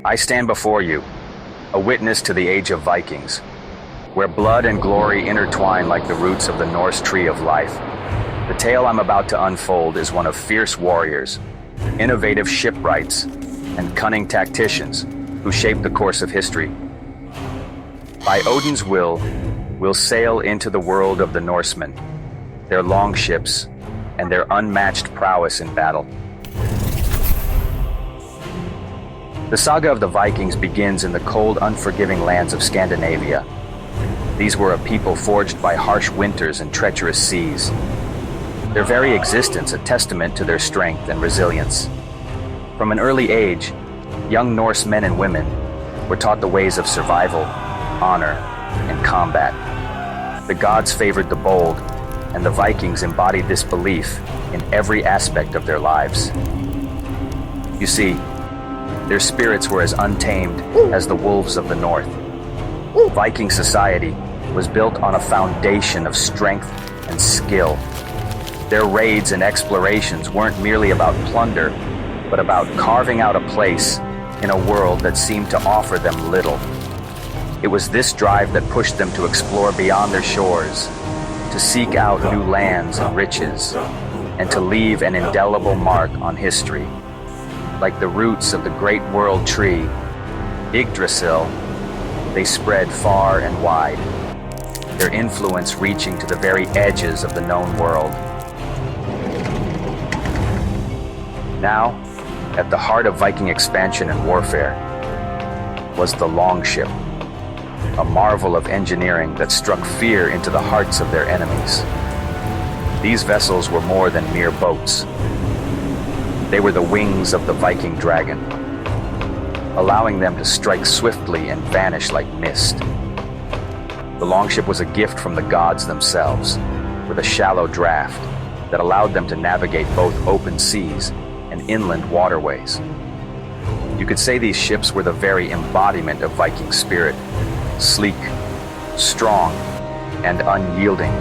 I stand before you, a witness to the age of Vikings, where blood and glory intertwine like the roots of the Norse tree of life. The tale I'm about to unfold is one of fierce warriors, innovative shipwrights, and cunning tacticians who shaped the course of history. By Odin's will, we'll sail into the world of the Norsemen, their longships, and their unmatched prowess in battle. The saga of the Vikings begins in the cold, unforgiving lands of Scandinavia. These were a people forged by harsh winters and treacherous seas. Their very existence a testament to their strength and resilience. From an early age, young Norse men and women were taught the ways of survival, honor, and combat. The gods favored the bold, and the Vikings embodied this belief in every aspect of their lives. You see, their spirits were as untamed as the wolves of the north. Viking society was built on a foundation of strength and skill. Their raids and explorations weren't merely about plunder, but about carving out a place in a world that seemed to offer them little. It was this drive that pushed them to explore beyond their shores, to seek out new lands and riches, and to leave an indelible mark on history. Like the roots of the great world tree, Yggdrasil, they spread far and wide, their influence reaching to the very edges of the known world. Now, at the heart of Viking expansion and warfare, was the Longship, a marvel of engineering that struck fear into the hearts of their enemies. These vessels were more than mere boats. They were the wings of the Viking dragon, allowing them to strike swiftly and vanish like mist. The Longship was a gift from the gods themselves, with a shallow draft that allowed them to navigate both open seas and inland waterways. You could say these ships were the very embodiment of Viking spirit, sleek, strong, and unyielding.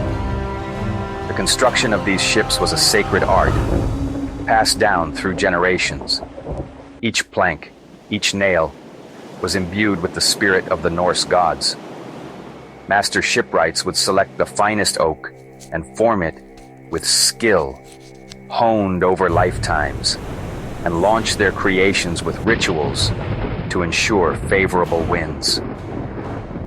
The construction of these ships was a sacred art, passed down through generations. Each plank, each nail, was imbued with the spirit of the Norse gods. Master shipwrights would select the finest oak and form it with skill, honed over lifetimes, and launch their creations with rituals to ensure favorable winds.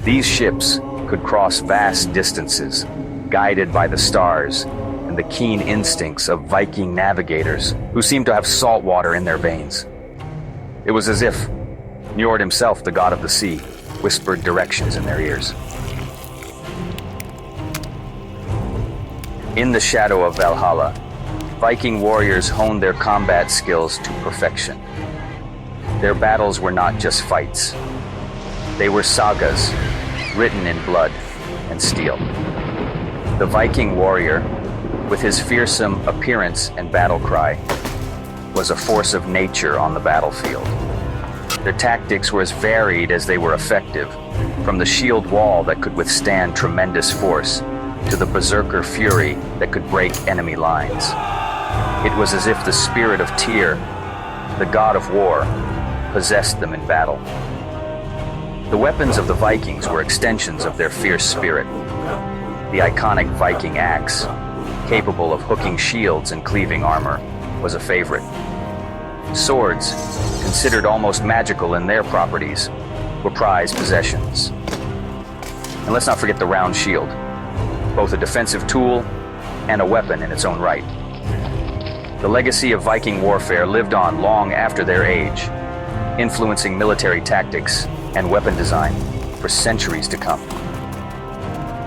These ships could cross vast distances, guided by the stars and the keen instincts of Viking navigators who seemed to have salt water in their veins. It was as if Njord himself, the god of the sea, whispered directions in their ears. In the shadow of Valhalla, Viking warriors honed their combat skills to perfection. Their battles were not just fights. They were sagas, written in blood and steel. The Viking warrior, with his fearsome appearance and battle cry, was a force of nature on the battlefield. Their tactics were as varied as they were effective, from the shield wall that could withstand tremendous force to the berserker fury that could break enemy lines. It was as if the spirit of Tyr, the god of war, possessed them in battle. The weapons of the Vikings were extensions of their fierce spirit. The iconic Viking axe, capable of hooking shields and cleaving armor, was a favorite. Swords, considered almost magical in their properties, were prized possessions. And let's not forget the round shield, both a defensive tool and a weapon in its own right. The legacy of Viking warfare lived on long after their age, influencing military tactics and weapon design for centuries to come.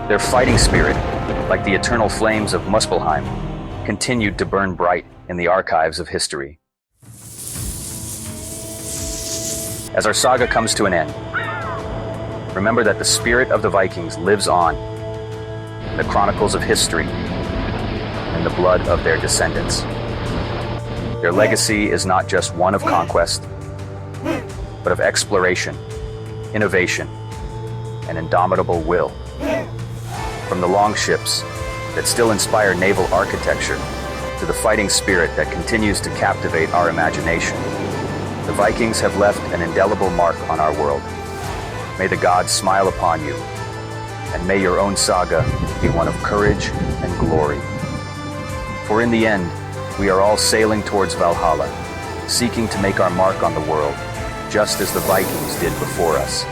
Their fighting spirit, like the eternal flames of Muspelheim, continued to burn bright in the archives of history. As our saga comes to an end, remember that the spirit of the Vikings lives on in the chronicles of history and the blood of their descendants. Their legacy is not just one of conquest, but of exploration, innovation, and indomitable will. From the longships that still inspire naval architecture to the fighting spirit that continues to captivate our imagination, The Vikings have left an indelible mark on our world. May the gods smile upon you, and may your own saga be one of courage and glory. For in the end, we are all sailing towards Valhalla, seeking to make our mark on the world, just as the Vikings did before us.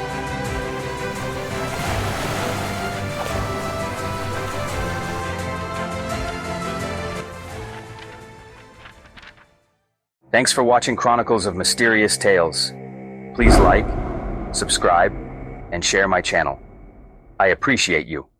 Thanks for watching Chronicles of Mysterious Tales. Please like, subscribe, and share my channel. I appreciate you.